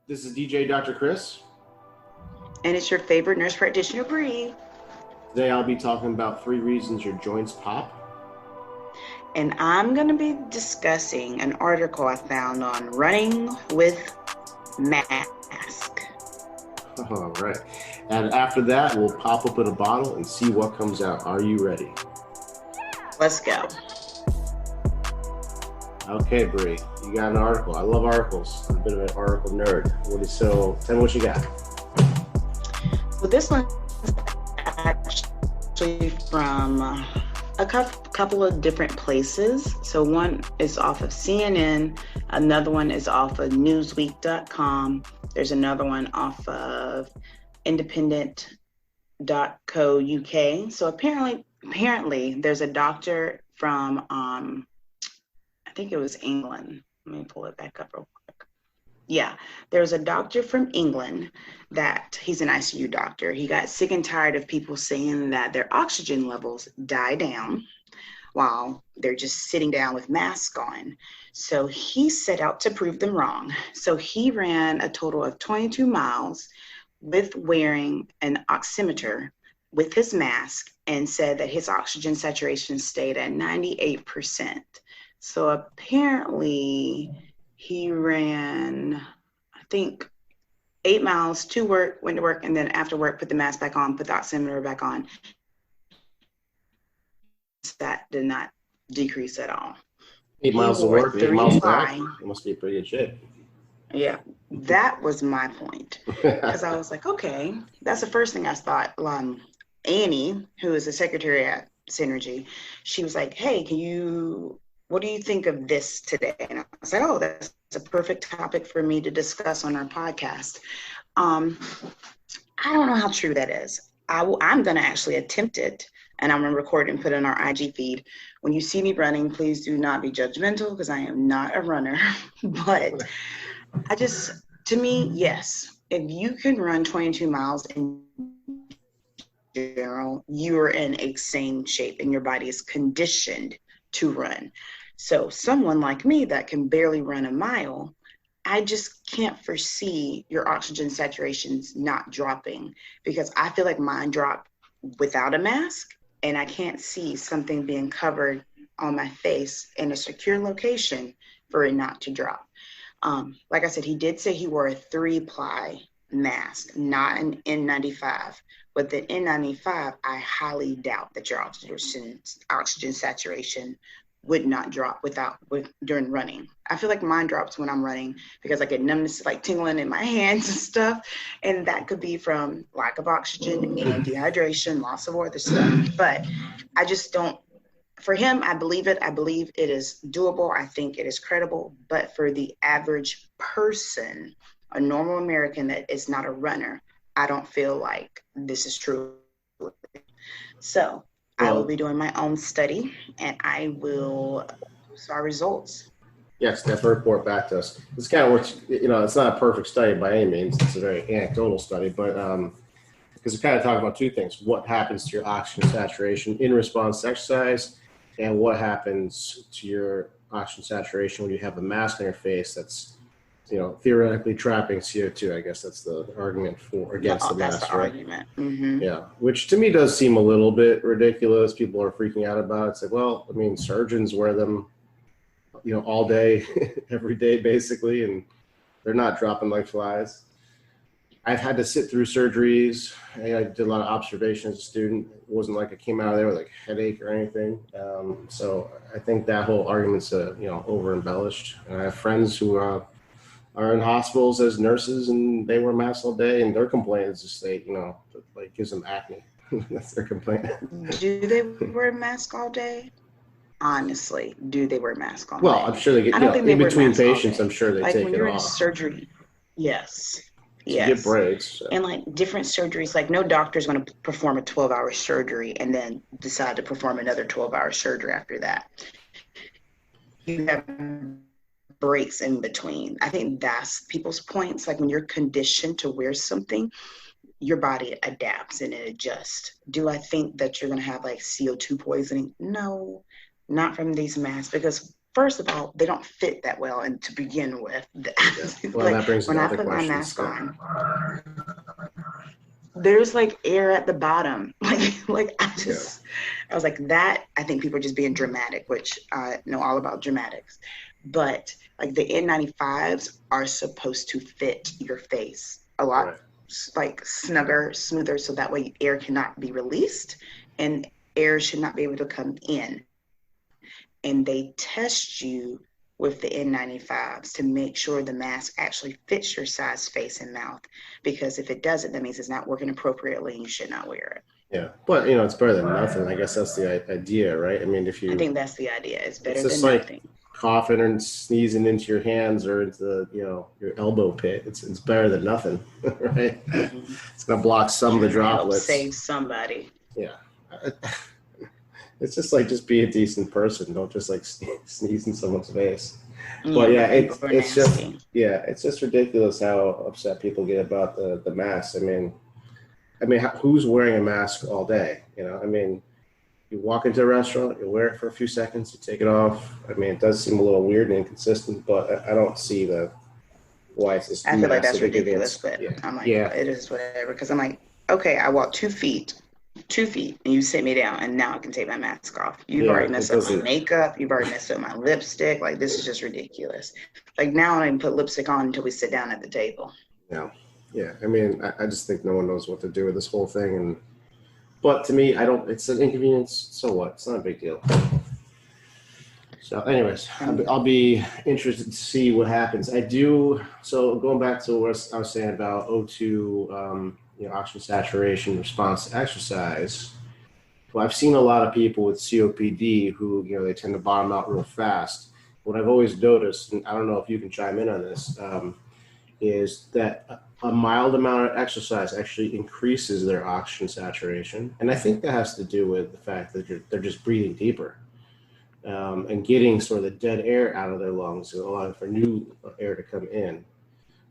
This is DJ Dr. Chris. And it's your favorite nurse practitioner, Bree. Today I'll be talking about 3 reasons your joints pop. And I'm going to be discussing an article I found on running with mask. All right. And after that, we'll pop open a bottle and see what comes out. Are you ready? Let's go. Okay, Bree, you got an article. I love articles. I'm a bit of an article nerd. So tell me what you got. Well, this one's actually from a couple of different places. So one is off of CNN, another one is off of newsweek.com. There's another one off of independent.co.uk. So apparently there's a doctor from I think it was England. Let me pull it back up real quick. Yeah, there's a doctor from England that he's an ICU doctor. He got sick and tired of people saying that their oxygen levels die down while they're just sitting down with masks on. So he set out to prove them wrong. So he ran a total of 22 miles with wearing an oximeter with his mask and said that his oxygen saturation stayed at 98%. So apparently he ran, I think, 8 miles to work, went to work, and then after work, put the mask back on, put the oximeter back on. That did not decrease at all. 8 miles to work, 8 miles back. It must be in pretty good shape. Yeah, that was my point. Because I was like, okay, that's the first thing I thought. Annie, who is the secretary at Synergy, she was like, hey, what do you think of this today? And I was like, oh, that's a perfect topic for me to discuss on our podcast. I don't know how true that is. I'm going to actually attempt it, and I'm going to record and put it on our IG feed. When you see me running, please do not be judgmental because I am not a runner. But to me, yes, if you can run 22 miles in general, you are in a sane shape and your body is conditioned to run. So someone like me that can barely run a mile, I just can't foresee your oxygen saturations not dropping, because I feel like mine dropped without a mask, and I can't see something being covered on my face in a secure location for it not to drop. Like I said, he did say he wore a 3-ply mask, not an N95. But the N95, I highly doubt that your oxygen saturation would not drop during running. I feel like mine drops when I'm running because I get numbness, like tingling in my hands and stuff. And that could be from lack of oxygen and dehydration, loss of other stuff. But I just don't, for him, I believe it. I believe it is doable. I think it is credible. But for the average person, a normal American that is not a runner, I don't feel like this is true. So I will be doing my own study, and I will post our results. Yes, definitely report back to us. This kind of works, it's not a perfect study by any means. It's a very anecdotal study, but because we kind of talk about 2 things: what happens to your oxygen saturation in response to exercise, and what happens to your oxygen saturation when you have a mask on your face that's theoretically trapping CO2. I guess that's the argument against the mask, right? Argument. Mm-hmm. Yeah, which to me does seem a little bit ridiculous. People are freaking out about it. It's like, well, I mean, surgeons wear them, all day, every day, basically, and they're not dropping like flies. I've had to sit through surgeries. I did a lot of observation as a student. It wasn't like I came out of there with like a headache or anything. So I think that whole argument's over embellished. And I have friends who are in hospitals as nurses, and they wear masks all day, and their complaint is just like gives them acne. That's their complaint. Do they wear a mask all day? Honestly, do they wear masks all day? Well, I'm sure they get, in between patients, I'm sure they take it off. Like when you're in surgery, yes. You get breaks. So. And like different surgeries, like no doctor's going to perform a 12-hour surgery and then decide to perform another 12-hour surgery after that. You have breaks in between. I think that's people's points. Like when you're conditioned to wear something, your body adapts and it adjusts. Do I think that you're going to have like CO2 poisoning? No, not from these masks, because first of all, they don't fit that well, and to begin with, Yeah. Well, like that brings when I another put my question. mask on, there's like air at the bottom. I was like that. I think people are just being dramatic, which I know all about dramatics. But like the N95s are supposed to fit your face a lot, Right. like snugger, smoother, so that way air cannot be released and air should not be able to come in. And they test you with the N95s to make sure the mask actually fits your size, face, and mouth. Because if it doesn't, that means it's not working appropriately and you should not wear it. Yeah, but it's better than nothing. I guess that's the idea, right? I mean, I think that's the idea. It's it's better just than like nothing. coughing and sneezing into your hands or into your elbow pit. It's better than nothing, right? Mm-hmm. It's gonna block some of the Help droplets. save somebody. Yeah. It's just be a decent person. Don't just like sneeze in someone's face. But yeah, it's just ridiculous how upset people get about the mask. I mean, who's wearing a mask all day? I mean, you walk into a restaurant, you wear it for a few seconds, you take it off. I mean, it does seem a little weird and inconsistent, but I don't see why it's this I feel like that's massive ridiculous, inconvenience. but I'm like, Yeah. it is whatever. Because I'm like, okay, I walked 2 feet, and you sit me down, and now I can take my mask off. You've already messed up my makeup. You've already messed up my lipstick. Like, this is just ridiculous. Like, now I don't even put lipstick on until we sit down at the table. Yeah. Yeah. I mean, I just think no one knows what to do with this whole thing. But to me, it's an inconvenience. So what? It's not a big deal. So anyways, I'll be interested to see what happens. So going back to what I was saying about O2, oxygen saturation response to exercise. Well, I've seen a lot of people with COPD who, they tend to bottom out real fast. What I've always noticed, and I don't know if you can chime in on this, is that a mild amount of exercise actually increases their oxygen saturation. And I think that has to do with the fact that they're just breathing deeper and getting sort of the dead air out of their lungs and allowing for new air to come in.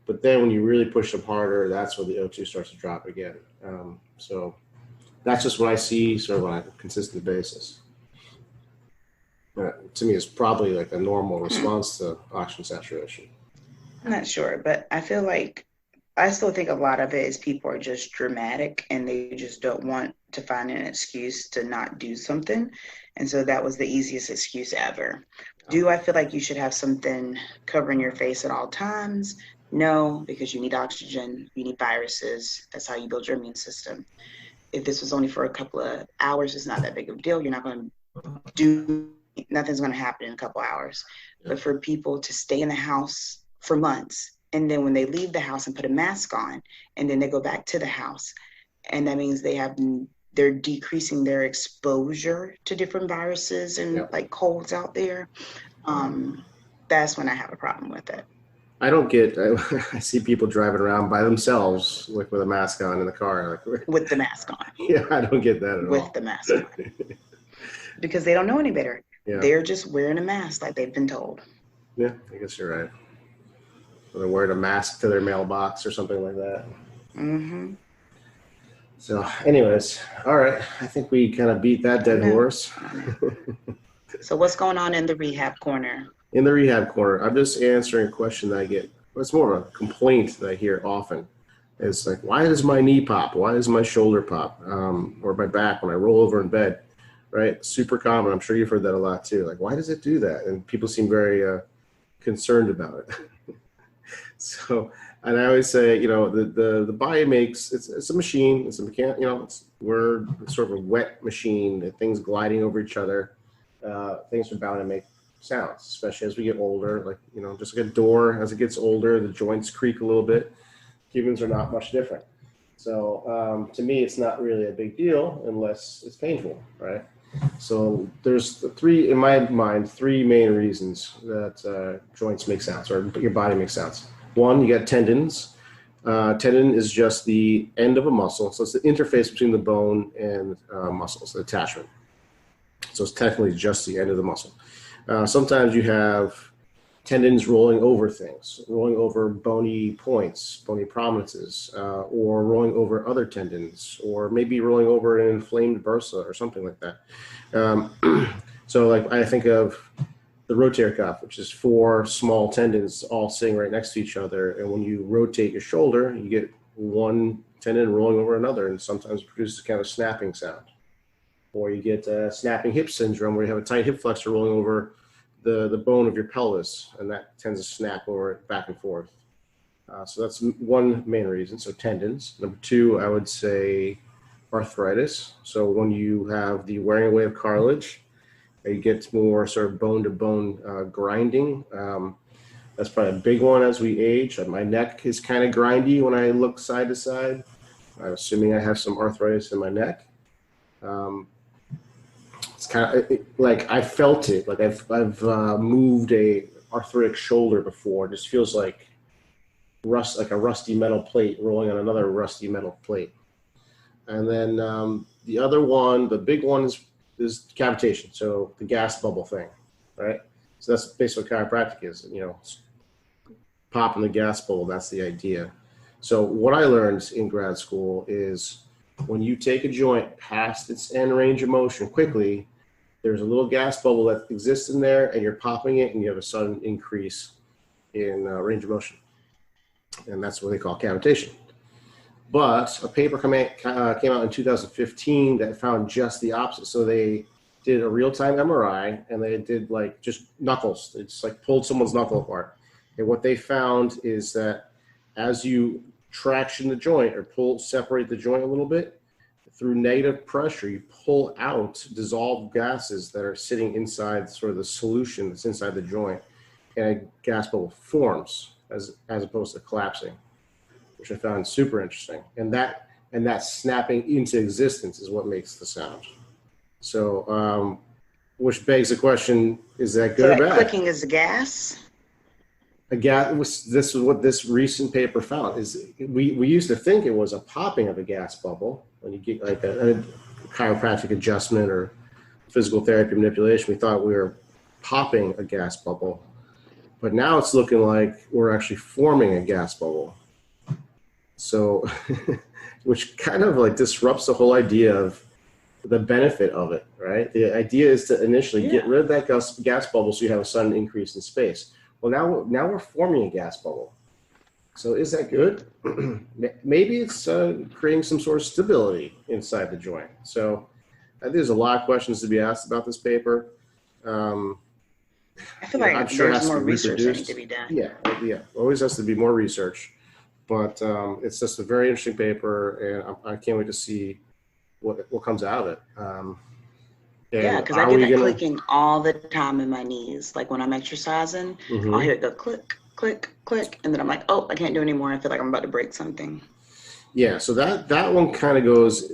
But then when you really push them harder, that's when the O2 starts to drop again. So that's just what I see sort of on a consistent basis. To me, it's probably like a normal response to oxygen saturation. I'm not sure, but I feel like I still think a lot of it is people are just dramatic and they just don't want to find an excuse to not do something. And so that was the easiest excuse ever. Do I feel like you should have something covering your face at all times? No, because you need oxygen, you need viruses. That's how you build your immune system. If this was only for a couple of hours, it's not that big of a deal. You're not going to nothing's going to happen in a couple of hours. Yeah. But for people to stay in the house for months, and then when they leave the house and put a mask on, and then they go back to the house, and that means they're decreasing their exposure to different viruses and like colds out there. That's when I have a problem with it. I see people driving around by themselves, like with a mask on in the car. Like, with the mask on. Yeah, I don't get that at all. With the mask on. Because they don't know any better. Yeah. They're just wearing a mask like they've been told. Yeah, I guess you're right. Or they're wearing a mask to their mailbox or something like that. Mm-hmm. So anyways, all right. I think we kind of beat that dead horse. So what's going on in the rehab corner? In the rehab corner, I'm just answering a question that I get. It's more of a complaint that I hear often. It's like, why does my knee pop? Why does my shoulder pop? Or my back when I roll over in bed, right? Super common. I'm sure you've heard that a lot too. Like, why does it do that? And people seem very concerned about it. So, and I always say, the body makes, it's a machine. It's a we're sort of a wet machine. Things gliding over each other. Things are bound to make sounds, especially as we get older. Like, just like a door, as it gets older, the joints creak a little bit. Humans are not much different. So to me, it's not really a big deal unless it's painful, right? So there's in my mind, three main reasons that joints make sounds or your body makes sounds. One, you got tendons. Tendon is just the end of a muscle. So it's the interface between the bone and muscles, the attachment. So it's technically just the end of the muscle. Sometimes you have tendons rolling over things, rolling over bony points, bony prominences, or rolling over other tendons, or maybe rolling over an inflamed bursa or something like that. So like I think of the rotator cuff, which is 4 small tendons all sitting right next to each other. And when you rotate your shoulder, you get one tendon rolling over another, and sometimes it produces kind of a snapping sound. Or you get snapping hip syndrome, where you have a tight hip flexor rolling over the bone of your pelvis, and that tends to snap over it back and forth. So that's one main reason. So tendons. Number 2, I would say arthritis. So when you have the wearing away of cartilage, you get more sort of bone-to-bone grinding. That's probably a big one as we age. My neck is kind of grindy when I look side to side. I'm assuming I have some arthritis in my neck. It's kind of like I felt it. Like I've moved a arthritic shoulder before. It just feels like like a rusty metal plate rolling on another rusty metal plate. And then the other one, the big one is cavitation. So the gas bubble thing, right? So that's basically what chiropractic is. Popping the gas bubble. That's the idea. So what I learned in grad school is when you take a joint past its end range of motion quickly, there's a little gas bubble that exists in there, and you're popping it, and you have a sudden increase in range of motion. And that's what they call cavitation. But a paper came out in 2015 that found just the opposite. So they did a real-time MRI, and they did like just knuckles. It's like pulled someone's knuckle apart. And what they found is that as you traction the joint or separate the joint a little bit, through negative pressure, you pull out dissolved gases that are sitting inside sort of the solution that's inside the joint, and a gas bubble forms as opposed to collapsing, which I found super interesting. And that snapping into existence is what makes the sound. So, which begs the question: is that good or bad? Clicking is gas. This is what this recent paper found. Is we used to think it was a popping of a gas bubble when you get like a chiropractic adjustment or physical therapy manipulation. We thought we were popping a gas bubble, but now it's looking like we're actually forming a gas bubble. So, which kind of like disrupts the whole idea of the benefit of it, right? The idea is to initially get rid of that gas bubble so you have a sudden increase in space. Well, now we're forming a gas bubble. So is that good? Maybe it's creating some sort of stability inside the joint. So I think there's a lot of questions to be asked about this paper. I feel like I'm sure there's more research that needs to be done. Yeah. Always has to be more research. But it's just a very interesting paper, and I can't wait to see what comes out of it. Yeah, because I do that clicking all the time in my knees. Like when I'm exercising, I'll hear it go click, click, click, and then I'm like, oh, I can't do it anymore. I feel like I'm about to break something. Yeah, so that one kind of goes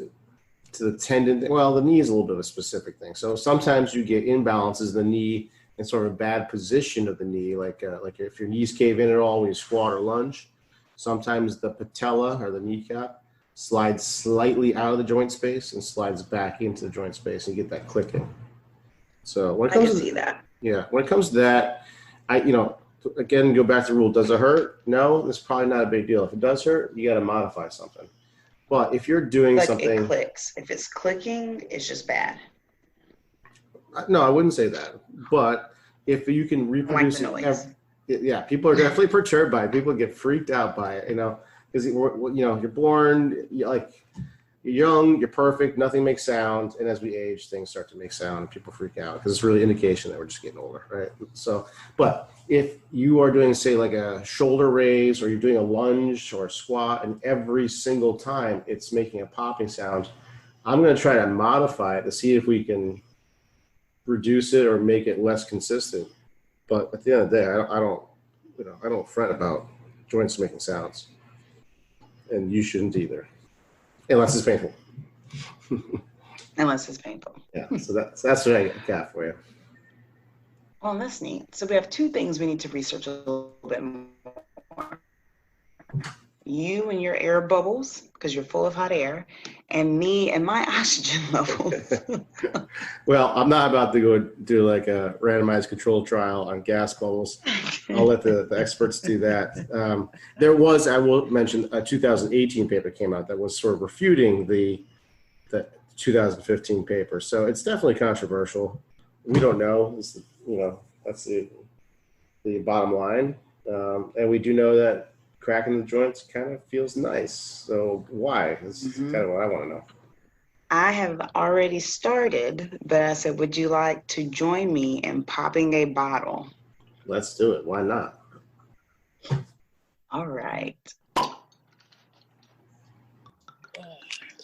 to the tendon. Well, the knee is a little bit of a specific thing. So sometimes you get imbalances in the knee and sort of a bad position of the knee, like if your knees cave in at all when you squat or lunge. Sometimes the patella or the kneecap slides slightly out of the joint space and slides back into the joint space, and you get that clicking. So when it comes see that. Yeah, when it comes to that, again, go back to the rule. Does it hurt? No, it's probably not a big deal. If it does hurt, you got to modify something. But if you're doing something, it clicks. If it's clicking, it's just bad. No, I wouldn't say that. But if you can reproduce it, people are definitely perturbed by it. People get freaked out by it, because you're born, you're young, you're perfect, nothing makes sound, and as we age, things start to make sound, and people freak out because it's really an indication that we're just getting older, right? So, but if you are doing, say, like a shoulder raise, or you're doing a lunge or a squat, and every single time it's making a popping sound, I'm going to try to modify it to see if we can reduce it or make it less consistent. But at the end of the day, I don't fret about joints making sounds. And you shouldn't either, unless it's painful. Unless it's painful. Yeah, so that's what I got for you. Well, that's neat. So we have two things we need to research a little bit more. You and your air bubbles, because you're full of hot air, and me and my oxygen levels. Well, I'm not about to go do like a randomized control trial on gas bubbles. I'll let the experts do that. I will mention, a 2018 paper came out that was sort of refuting the 2015 paper. So it's definitely controversial. We don't know. That's the bottom line. And we do know that cracking the joints kind of feels nice. So why? This is kind of what I want to know. I have already started, but I said, would you like to join me in popping a bottle? Let's do it. Why not? All right.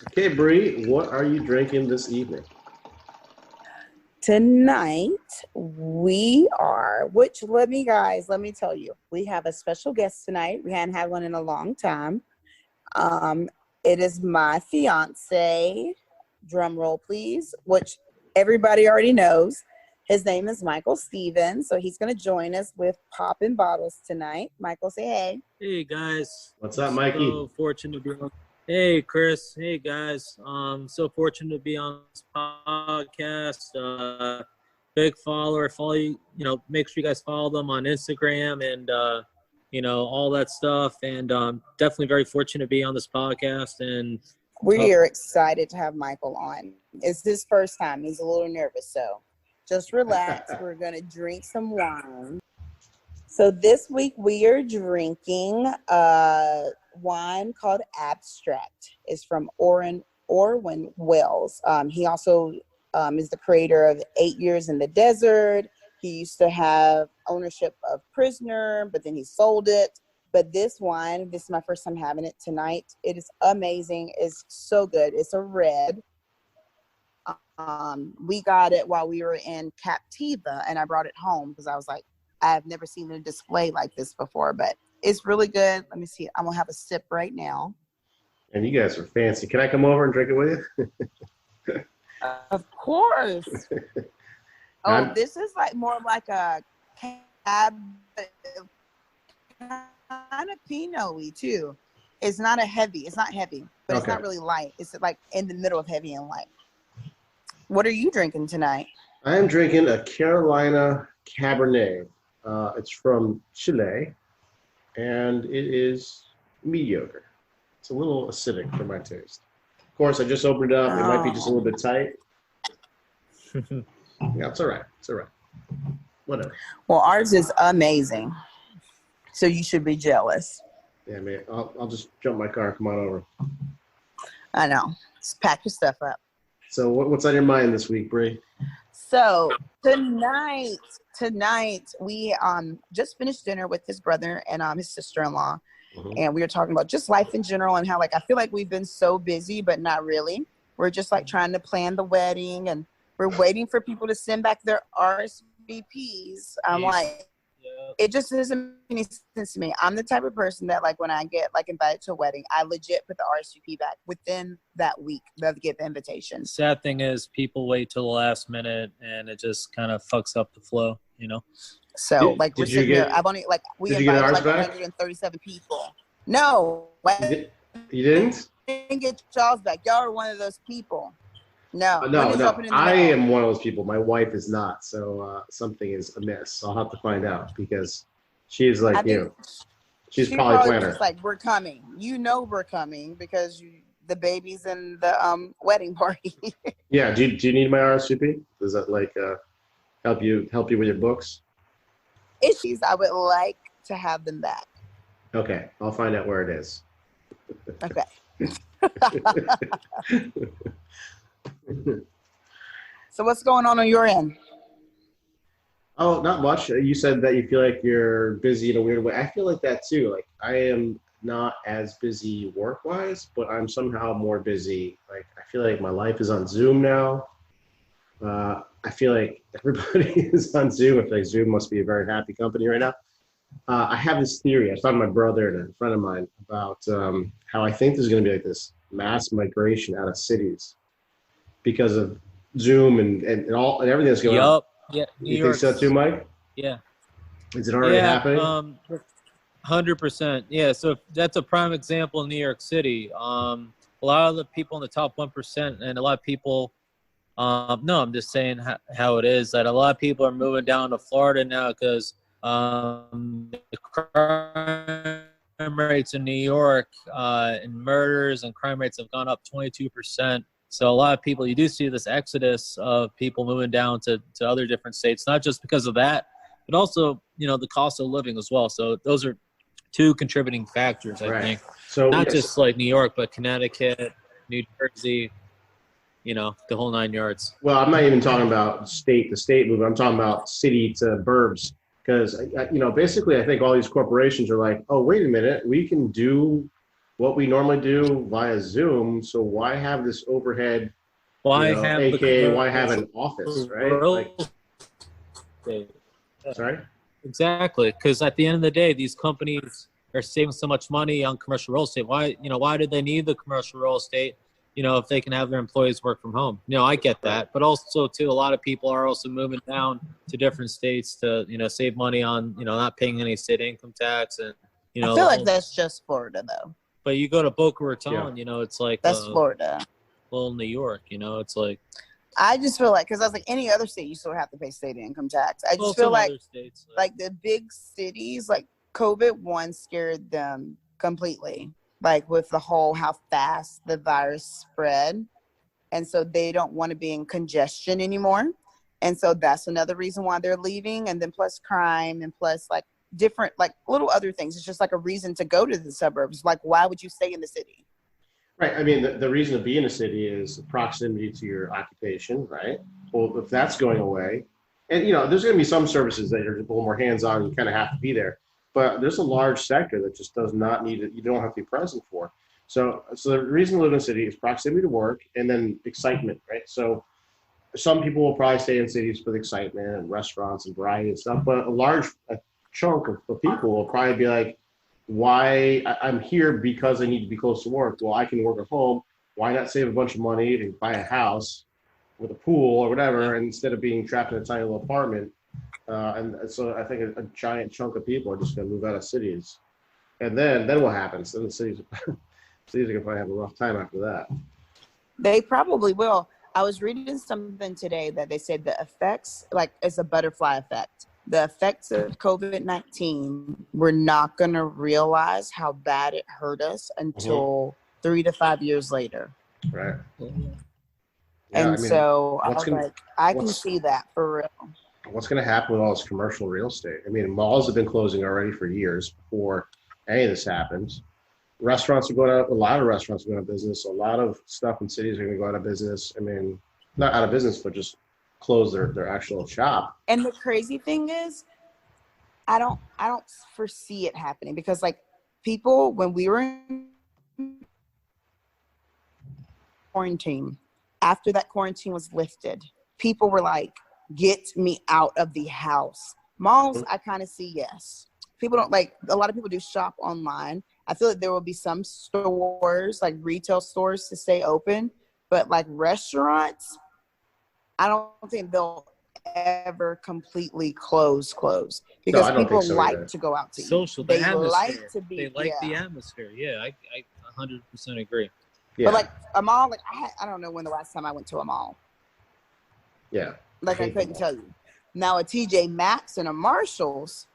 Okay, Bree, what are you drinking this evening? Tonight we are, let me tell you, we have a special guest tonight. We hadn't had one in a long time. It is my fiance, drum roll please, which everybody already knows. His name is Michael Stevens, so he's going to join us with Poppin' Bottles tonight. Michael, say hey. Hey guys. What's up, Mikey? So fortunate to be on. Hey Chris. Hey guys. So fortunate to be on this podcast. Big follower. Follow you. Make sure you guys follow them on Instagram and all that stuff. And definitely very fortunate to be on this podcast. And we are excited to have Michael on. It's his first time. He's a little nervous, so just relax. We're gonna drink some wine. So this week we are drinking wine called Abstract. It's from Orwin Wells. He also is the creator of 8 Years in the Desert. He used to have ownership of Prisoner, but then he sold it. But this wine, this is my first time having it tonight. It is amazing. It's so good. It's a red. We got it while we were in Captiva, and I brought it home because I was like, I've never seen a display like this before, but it's really good. Let me see. I'm going to have a sip right now. And you guys are fancy. Can I come over and drink it with you? Of course. This is more like a cab, kind of Pinot-y too. It's not heavy, but it's not really light. It's like in the middle of heavy and light. What are you drinking tonight? I am drinking a Carolina Cabernet. It's from Chile, and it is mediocre. It's a little acidic for my taste. Of course, I just opened it up. It might be just a little bit tight. Yeah, it's all right. It's all right. Whatever. Well, ours is amazing, so you should be jealous. Yeah, man. I'll just jump in my car and come on over. I know. Just pack your stuff up. So what's on your mind this week, Bree? So tonight we just finished dinner with his brother and his sister-in-law, and we were talking about just life in general and how I feel like we've been so busy, but not really. We're just trying to plan the wedding, and we're waiting for people to send back their RSVPs. I'm like, it just doesn't make any sense to me. I'm the type of person that when I get invited to a wedding, I legit put the RSVP back within that week that I get the invitation. Sad thing is people wait till the last minute and it just kind of fucks up the flow, So we're sitting here. I've only we invited 137 people. No, you didn't? Didn't get y'all's back. Y'all are one of those people. No. No. I am one of those people. My wife is not. So something is amiss. I'll have to find out because she's she's probably planner. Just we're coming. We're coming because the baby's in the wedding party. Yeah. Do you need my RSVP? Does that help you with your books? Issues. I would like to have them back. Okay. I'll find out where it is. Okay. So what's going on your end? Oh, not much. You said that you feel like you're busy in a weird way. I feel like that too. I am not as busy work-wise, but I'm somehow more busy. I feel like my life is on Zoom now. I feel like everybody is on Zoom. I feel like Zoom must be a very happy company right now. I have this theory. I was talking to my brother and a friend of mine about how I think there's going to be this mass migration out of cities because of Zoom and everything that's going on. Yeah. You think so too, Mike? Yeah. Is it already happening? 100%. Yeah. So that's a prime example in New York City. A lot of the people in the top 1% and a lot of people, no, I'm just saying how it is that a lot of people are moving down to Florida now because the crime rates in New York and murders and crime rates have gone up 22%. So a lot of people, you do see this exodus of people moving down to other different states, not just because of that, but also, the cost of living as well. So those are two contributing factors, I think. So not just like New York, but Connecticut, New Jersey, the whole 9 yards. Well, I'm not even talking about the state movement. I'm talking about city to burbs. Because, basically, I think all these corporations are like, oh, wait a minute, we can do what we normally do via Zoom. So why have this overhead? Why have AKA why have an office, right? Sorry? Exactly. Because at the end of the day, these companies are saving so much money on commercial real estate. Why did they need the commercial real estate? If they can have their employees work from home. I get that. But also, too, a lot of people are also moving down to different states to, save money on, not paying any state income tax. And, I feel like that's just Florida, though. But you go to Boca Raton, it's like. That's Florida. Well, New York, it's like. I just feel like, because I was like, any other state, you still have to pay state income tax. I just feel like, states, like the big cities, like COVID scared them completely. Like with the whole how fast the virus spread. And so they don't want to be in congestion anymore. And so that's another reason why they're leaving. And then plus crime and plus like different, like little other things. It's just like a reason to go to the suburbs. Like, why would you stay in the city? Right. I mean, the reason to be in a city is proximity to your occupation, right? Well, if that's going away, and, there's going to be some services that are a little more hands-on. You kind of have to be there. But there's a large sector that just does not need it. You don't have to be present for. So the reason to live in a city is proximity to work and then excitement, right? So some people will probably stay in cities for the excitement and restaurants and variety and stuff. But a chunk of people will probably be like, why I'm here because I need to be close to work. Well, I can work at home. Why not save a bunch of money and buy a house with a pool or whatever, instead of being trapped in a tiny little apartment? And so I think a giant chunk of people are just going to move out of cities. And then what happens? Then the cities are going to probably have a rough time after that. They probably will. I was reading something today that they said the effects, like it's a butterfly effect. The effects of COVID-19, we're not going to realize how bad it hurt us until 3 to 5 years later. Right. And so I was like, I can see that for real. What's going to happen with all this commercial real estate? I mean, malls have been closing already for years before any of this happens. Restaurants are going out. A lot of restaurants are going out of business. A lot of stuff in cities are going to go out of business. I mean, not out of business, but just close their actual shop. And the crazy thing is, I don't foresee it happening because like people, when we were in quarantine, after that quarantine was lifted, people were like, get me out of the house. Malls, I kind of see yes. People don't like, a lot of people do shop online. I feel like there will be some stores, like retail stores, to stay open, but like restaurants, I don't think they'll ever completely close because people like to go out to social. eat. They atmosphere. Like to be. They like the atmosphere. Yeah, I 100% agree. Yeah. But like a mall, like I don't know when the last time I went to a mall. Yeah. Like I couldn't tell you. Now a TJ Maxx and a Marshalls,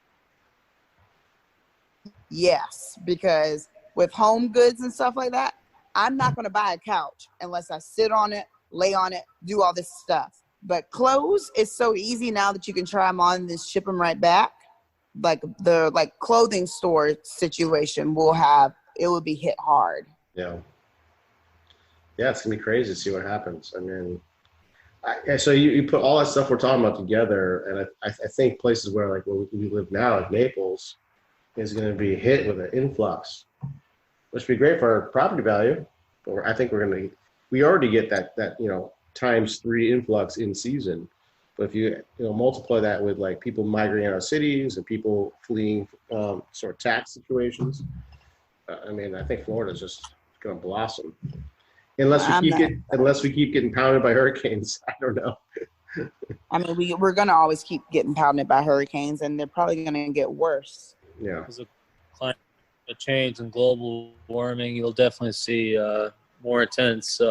yes, because with home goods and stuff like that, I'm not going to buy a couch unless I sit on it, lay on it, do all this stuff. But clothes is so easy now that you can try them on and then ship them right back. Like the clothing store situation will be hit hard. Yeah. Yeah, it's gonna be crazy to see what happens. I mean, so you put all that stuff we're talking about together, and I think places where like where we live now, like Naples, is going to be hit with an influx, which would be great for our property value. But I think we already get that ×3 influx in season. But if you multiply that with like people migrating out of cities and people fleeing sort of tax situations, I mean, I think Florida is just going to blossom. Unless we keep getting pounded by hurricanes. I don't know. I mean, we're going to always keep getting pounded by hurricanes, and they're probably going to get worse. Yeah. Because of climate change and global warming, you'll definitely see more intense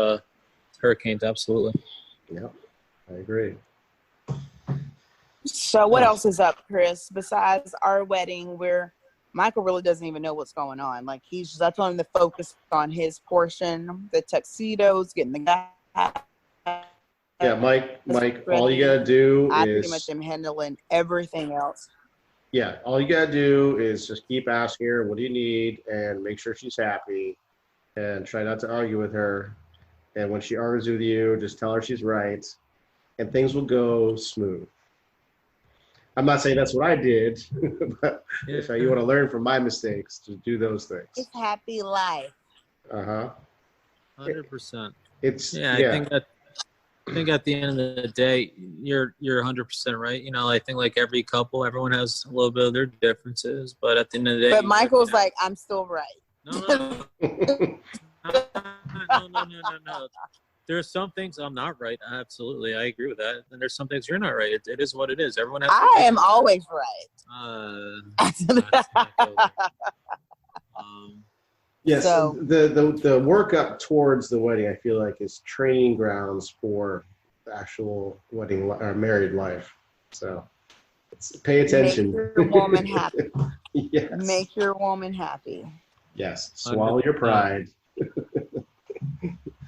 hurricanes. Absolutely. Yeah, I agree. So what else is up, Chris? Besides our wedding, where Michael really doesn't even know what's going on. Like I told him to focus on his portion, the tuxedos, getting the guy Yeah, Mike, all you ready. gotta do I pretty much is, am handling everything else. yeah, all you gotta do is just keep asking her, what do you need, and make sure she's happy, and try not to argue with her. And when she argues with you, just tell her she's right, and things will go smooth. I'm not saying that's what I did, but if you want to learn from my mistakes, to do those things. It's happy life. Uh-huh. 100%. It's Yeah, I think at the end of the day, you're 100% right. You know, I think like every couple, everyone has a little bit of their differences, but at the end of the day, But Michael's like, I'm still right. no, no. There's some things I'm not right. Absolutely, I agree with that. And there's some things you're not right. It is what it is. Everyone has. I am always right. Yes, So- the work up towards the wedding, I feel like, is training grounds for the actual wedding or married life. So pay attention. Make your woman happy. Yes. Make your woman happy. Yes. Swallow your pride.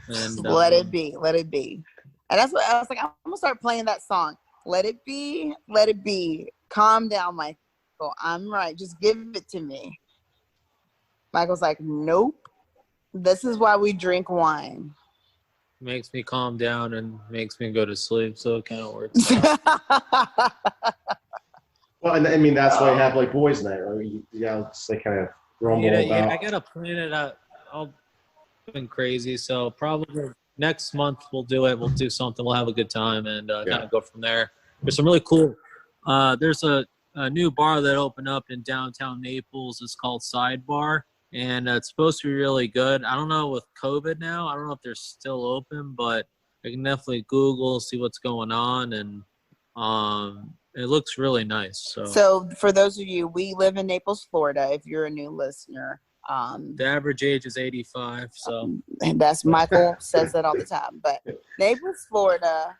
And Let it be. Let it be. And that's what I was like. I'm gonna start playing that song. Let it be. Let it be. Calm down, Michael. I'm right. Just give it to me. Michael's like, nope. This is why we drink wine. makes me calm down and makes me go to sleep. So it kind of works. Well, and I mean that's why you have like boys' night, or you know, just like kind of grumble about. Yeah, I gotta plan it out. I've been crazy, so probably next month we'll do it. We'll do something. We'll have a good time and kind of go from there. There's some really cool. There's a new bar that opened up in downtown Naples. It's called Sidebar, and it's supposed to be really good. I don't know with COVID now. I don't know if they're still open, but I can definitely Google, see what's going on, and it looks really nice. So for those of you, we live in Naples, Florida. If you're a new listener, the average age is 85. So and that's Michael says that all the time. But Naples, Florida,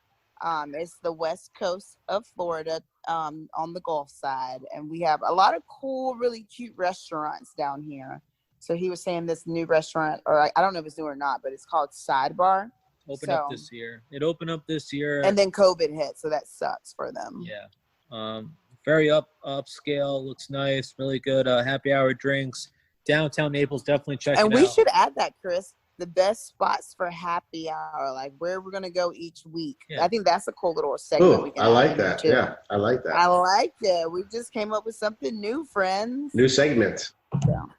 it's the west coast of Florida, on the Gulf side, and we have a lot of cool, really cute restaurants down here. So he was saying this new restaurant, or I don't know if it's new or not, but it's called Sidebar. Opened up this year. It opened up this year, and then COVID hit, so that sucks for them. Yeah, very upscale. Looks nice, really good. Happy hour drinks. Downtown Naples, definitely check it out. And we should add that, Chris. The best spots for happy hour, like where we're gonna go each week. Yeah. I think that's a cool little segment. Ooh, I like that. Too. Yeah, I like that. I like it. We just came up with something new, friends. New segment. Yeah. All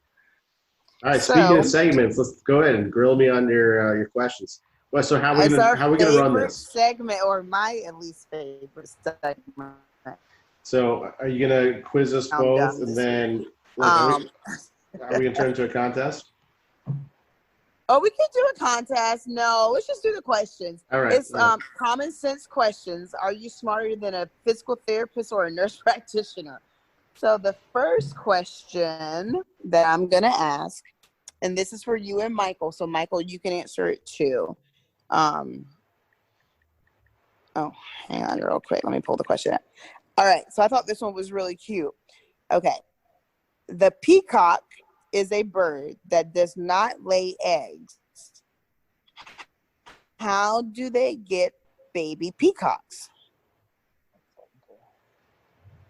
right. Speaking of segments, let's go ahead and grill me on your questions. Well, so how are we gonna run this segment, or my at least favorite segment? So are you gonna quiz us both, and then are we gonna turn into a contest? Oh, we can do a contest. No, let's just do the questions. All right. It's common sense questions. Are you smarter than a physical therapist or a nurse practitioner? So the first question that I'm going to ask, and this is for you and Michael. So Michael, you can answer it too. Oh, hang on real quick. Let me pull the question up. All right. So I thought this one was really cute. Okay. The peacock is a bird that does not lay eggs. How do they get baby peacocks?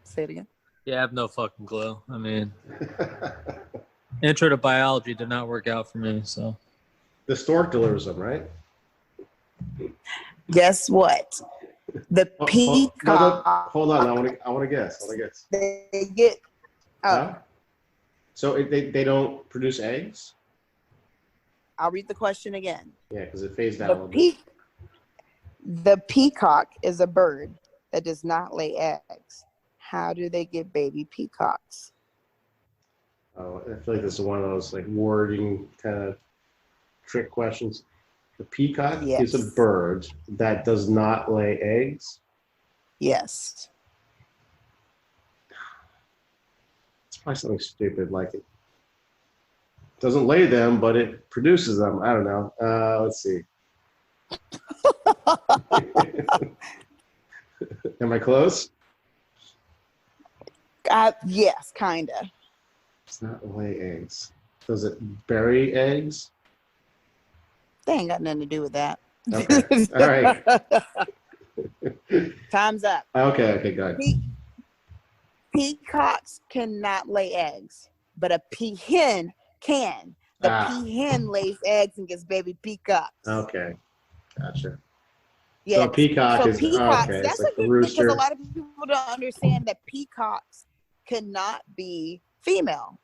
Say it again. Yeah, I have no fucking clue. I mean, intro to biology did not work out for me, so. The stork delivers them, right? Guess what? The peacock. Hold on. I want to guess. They get. No? So they don't produce eggs? I'll read the question again. Yeah, because it phased out a little bit. The peacock is a bird that does not lay eggs. How do they get baby peacocks? Oh, I feel like this is one of those like wording kind of trick questions. The peacock is a bird that does not lay eggs? Yes. Probably something stupid like it doesn't lay them, but it produces them. I don't know. Let's see. Am I close? Yes, kinda. It's not lay eggs. Does it bury eggs? They ain't got nothing to do with that. Okay. All right. Time's up. Okay, go ahead. Peacocks cannot lay eggs, but a peahen can. The peahen lays eggs and gets baby peacocks. Okay, gotcha. Yes. So peacock is peacocks, okay. that's It's like a the good rooster. because a lot of people don't understand that peacocks cannot be female.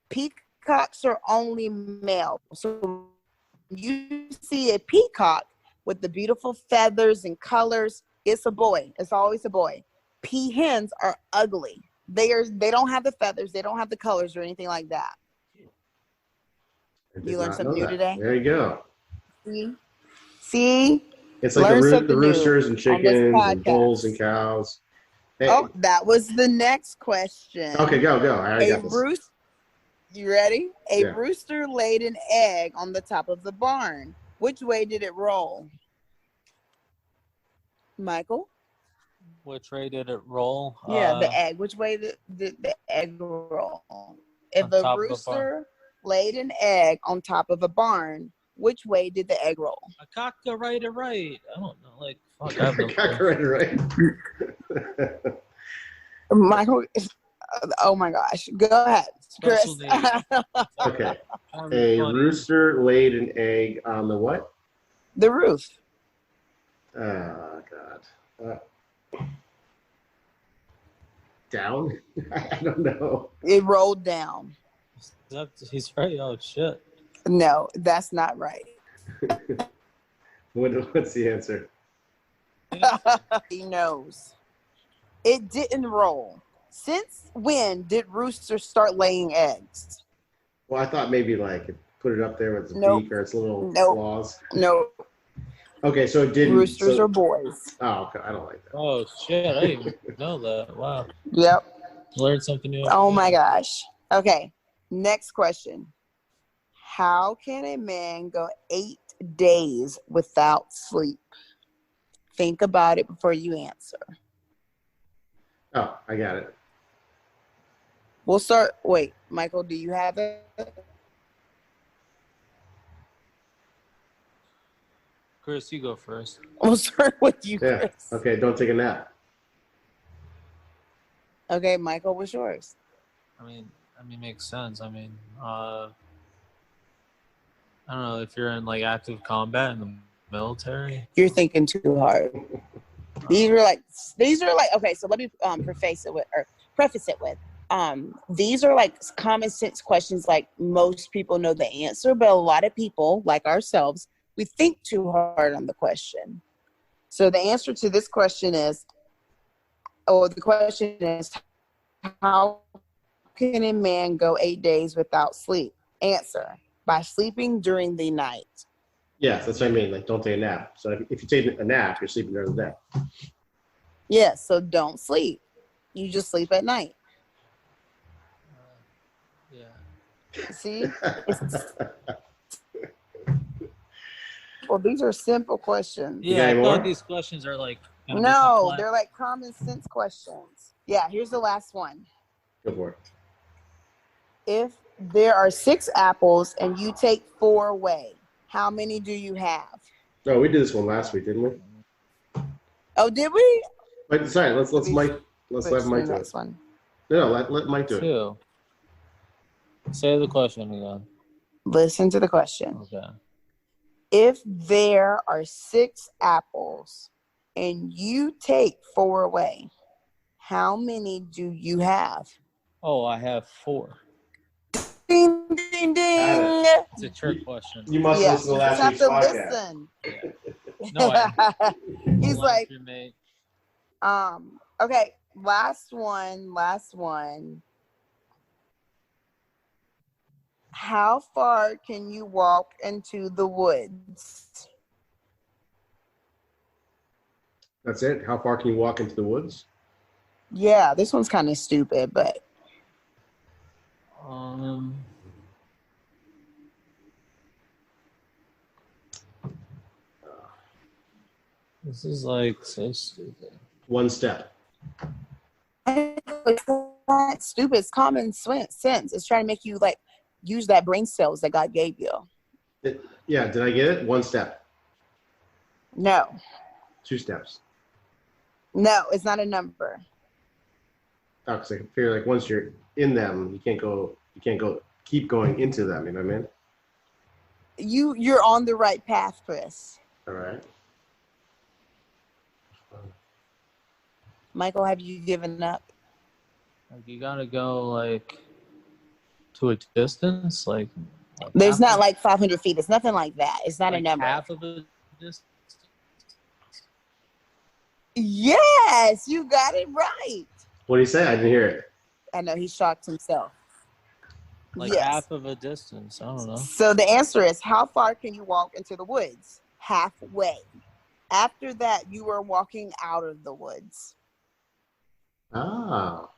Peacocks are only male. So you see a peacock with the beautiful feathers and colors, it's a boy. It's always a boy. Peahens are ugly. They don't have the feathers, they don't have the colors or anything like that. You learned something new today? There you go. See? It's like the roosters and chickens and bulls and cows. Hey. Oh, that was the next question. Okay, go. I already got this. You ready? A rooster laid an egg on the top of the barn. Which way did it roll? Michael? Which way did it roll? Yeah, the egg. Which way did the egg roll? If a rooster laid an egg on top of a barn, which way did the egg roll? A cock a right or right. I don't know. Like, fuck. Cock a right or right. Michael, oh my gosh. Go ahead, Chris. Okay. A rooster laid an egg on the what? The roof. Oh, God. Down? I don't know. It rolled down. He's right. Oh, shit. No, that's not right. What's the answer? He knows. It didn't roll. Since when did roosters start laying eggs? Well, I thought maybe like put it up there with its beak or its little claws. No. Okay, so it didn't. Roosters are boys. Oh, okay. I don't like that. Oh, shit. I didn't even know that. Wow. Yep. Learned something new. Oh, my gosh. Okay. Next question. How can a man go 8 days without sleep? Think about it before you answer. Oh, I got it. We'll start. Wait, Michael, do you have it? Chris, you go first. We'll start with you, Yeah. Chris. Okay, don't take a nap. Okay, Michael, what's yours? I mean, makes sense. I mean, I don't know if you're in like active combat in the military. You're thinking too hard. These are like okay, so let me preface it with these are like common sense questions, like most people know the answer, but a lot of people like ourselves, we think too hard on the question. So the answer to this question is, how can a man go 8 days without sleep? Answer: by sleeping during the night. Yes, that's what I mean. Like, don't take a nap. So if you take a nap, you're sleeping during the day. Yeah, so don't sleep. You just sleep at night. Yeah. See? Well, these are simple questions. Yeah, I thought these questions are like... No, they're like common sense questions. Yeah, here's the last one. Go for it. If there are 6 apples and you take 4 away, how many do you have? No, we did this one last week, didn't we? Oh, did we? Wait, sorry. Let's let Mike do it. One. No, let Mike do it. 2. Say the question again. Listen to the question. Okay. If there are 6 apples and you take 4 away, how many do you have? Oh, I have 4. Ding, ding, ding. It's a trick question. You must listen to last week's podcast. Listen. No, he's like, mate. okay, last one. How far can you walk into the woods? That's it? How far can you walk into the woods? Yeah, this one's kind of stupid, but this is like so stupid. 1 step. It's not stupid. It's common sense. It's trying to make you like use that brain cells that God gave you. Yeah, did I get it? 1 step. No. 2 steps. No, it's not a number. Oh, because I feel like once you're in them, you can't go keep going into them. You know what I mean? You're on the right path, Chris. All right. Michael, have you given up? Like you gotta go like to a distance, like There's not like 500 feet. It's nothing like that. It's not a number. half of a distance. Yes, you got it right. What did he say? I didn't hear it. I know he shocked himself. Like Yes. half of a distance. I don't know. So the answer is, how far can you walk into the woods? Halfway. After that, you are walking out of the woods. Ah.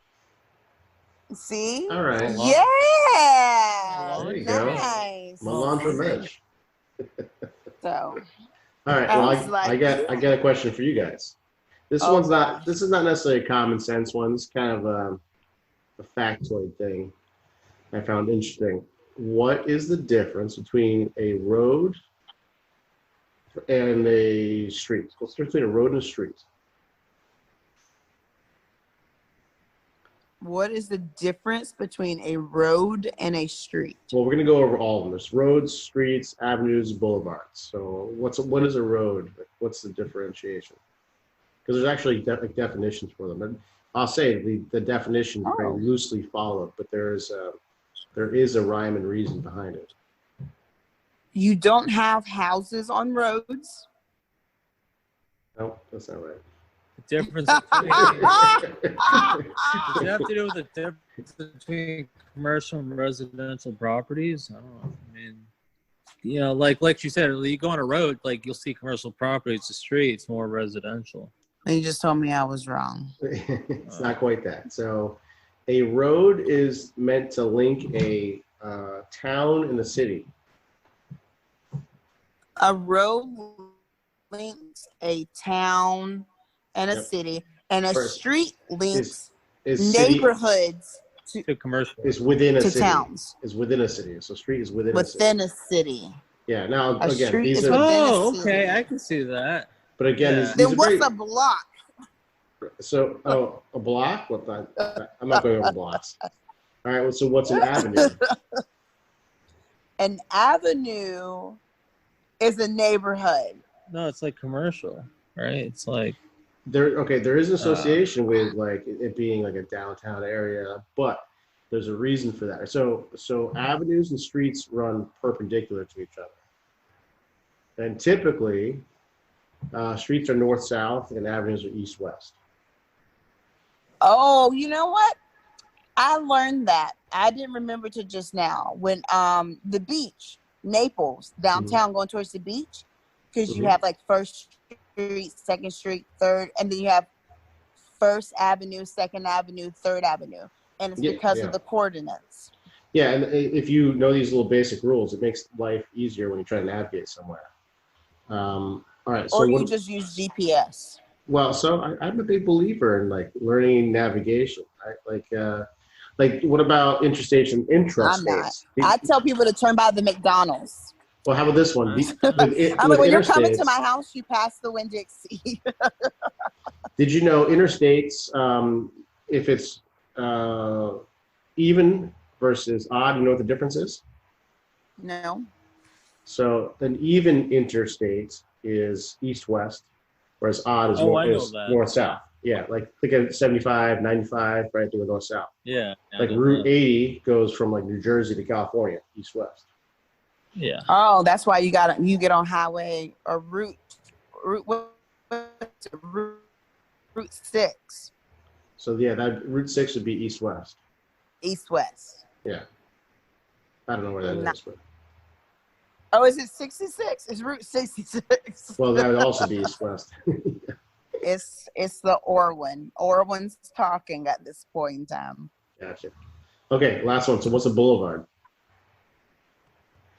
See? All right. Yeah. There you go. Nice. Milan for Mitch. So. All right. I Well, was like, I got a question for you guys. This Oh, gosh. is not necessarily a common sense one. It's kind of a factoid thing I found interesting. What is the difference between a road and a street? What's the difference between a road and a street? What is the difference between a road and a street? Well, we're going to go over all of them. There's roads, streets, avenues, boulevards. So what is a road? What's the differentiation? Because there's actually definitions for them. And I'll say the definition is very loosely followed, but there is a rhyme and reason behind it. You don't have houses on roads. No, that's not right. The difference between, does it have to do with the difference between commercial and residential properties? I don't know. I mean, you know, like you said, you go on a road, like you'll see commercial properties. The street, it's more residential. And you just told me I was wrong. It's not quite that. So a road is meant to link a town and a city. A road links a town and a city, and a street links Is city neighborhoods To commercial. is within a to city. towns Is within a city. So street is within a city. within a city. Yeah. Now A again, street these is are. within Oh, a city. okay, I can see that. But again, Yeah. these Then are what's very, a block? so a block? What the, I'm not going over blocks. All right. Well, so what's an avenue? An avenue is a neighborhood. No, it's like commercial, right? It's like There is an association with like it being like a downtown area, but there's a reason for that. So avenues and streets run perpendicular to each other, and typically streets are north-south and avenues are east-west. Oh, you know what? I learned that. I didn't remember till just now when the beach, Naples, downtown, going towards the beach, because you have like First Street, Second Street, Third, and then you have First Avenue, Second Avenue, Third Avenue, and it's because of the coordinates. Yeah, and if you know these little basic rules, it makes life easier when you try to navigate somewhere. All right, so Or you just use GPS. Well, so I'm a big believer in like learning navigation. Like what about interstates and intrastates? I'm not. I tell people to turn by the McDonald's. Well, how about this one? I mean, when you're coming to my house, you pass the Winn-Dixie. Did you know interstates, if it's even versus odd, you know what the difference is? No. So an even interstate is east-west, whereas odd is north-south. Yeah, like think of 75, 95, right through the north-south. yeah. Like Route 80 goes from like New Jersey to California, east-west. Yeah. Oh, that's why you get on highway or route 6. So yeah, that Route 6 would be east-west. East-west. Yeah. I don't know where that is, but Oh, is it 66? It's Route 66. well, that would also be east-west. It's the Orwin. Orwin's talking at this point in time. Gotcha. Okay, last one. So what's a boulevard?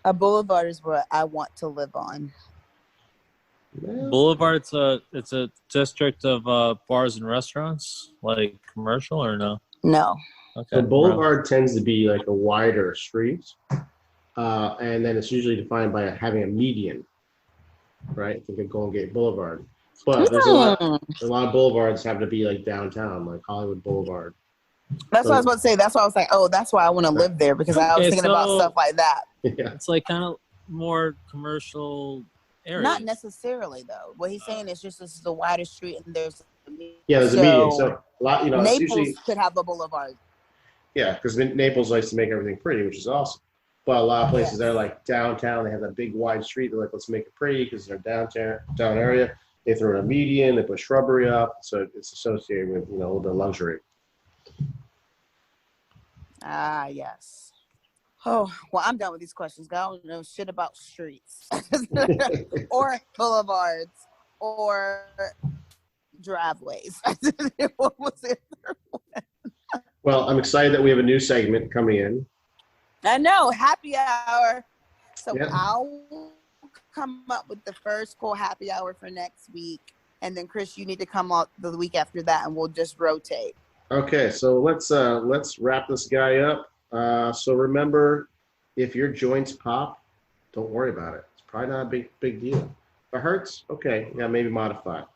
A boulevard is what I want to live on. Boulevard, it's a district of bars and restaurants, like commercial or no? No. Okay. The boulevard tends to be like a wider street, and then it's usually defined by having a median. right? Think of Golden Gate Boulevard. But there's a lot Hmm. of boulevards have to be like downtown, like Hollywood Boulevard. That's So- what I was about to say. That's why I was like, oh, that's why I want to live there, because I was Okay, thinking about so- stuff like that. Yeah. It's like kind of more commercial areas. Not necessarily though. What he's saying is just this is a wider street and there's Yeah, there's a median. So a lot, it's Naples usually, could have a boulevard. yeah, because Naples likes to make everything pretty, which is awesome. But a lot of places they're like downtown. They have that big wide street. They're like, let's make it pretty because they're down area. They throw in a median. They put shrubbery up, so it's associated with a little bit of luxury. Ah, yes. Oh, well, I'm done with these questions. I don't know shit about streets or boulevards or driveways. What was it? Well, I'm excited that we have a new segment coming in. I know, happy hour. So Yeah. I'll come up with the first cool happy hour for next week. And then Chris, you need to come up the week after that and we'll just rotate. Okay, so let's wrap this guy up. So remember, if your joints pop, don't worry about it. It's probably not a big deal. If it hurts, okay, yeah, maybe modify it.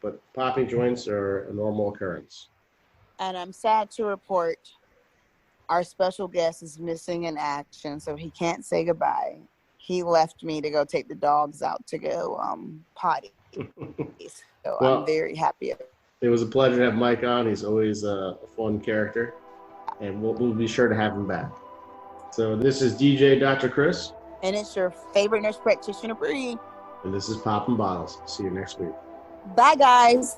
But popping joints are a normal occurrence. And I'm sad to report our special guest is missing in action, so he can't say goodbye. He left me to go take the dogs out to go potty. So Well, I'm very happy. it was a pleasure to have Mike on. He's always a fun character, and we'll be sure to have him back. So this is DJ Dr. Chris, And it's your favorite nurse practitioner, Bree. and this is Poppin' Bottles. See you next week. Bye, guys.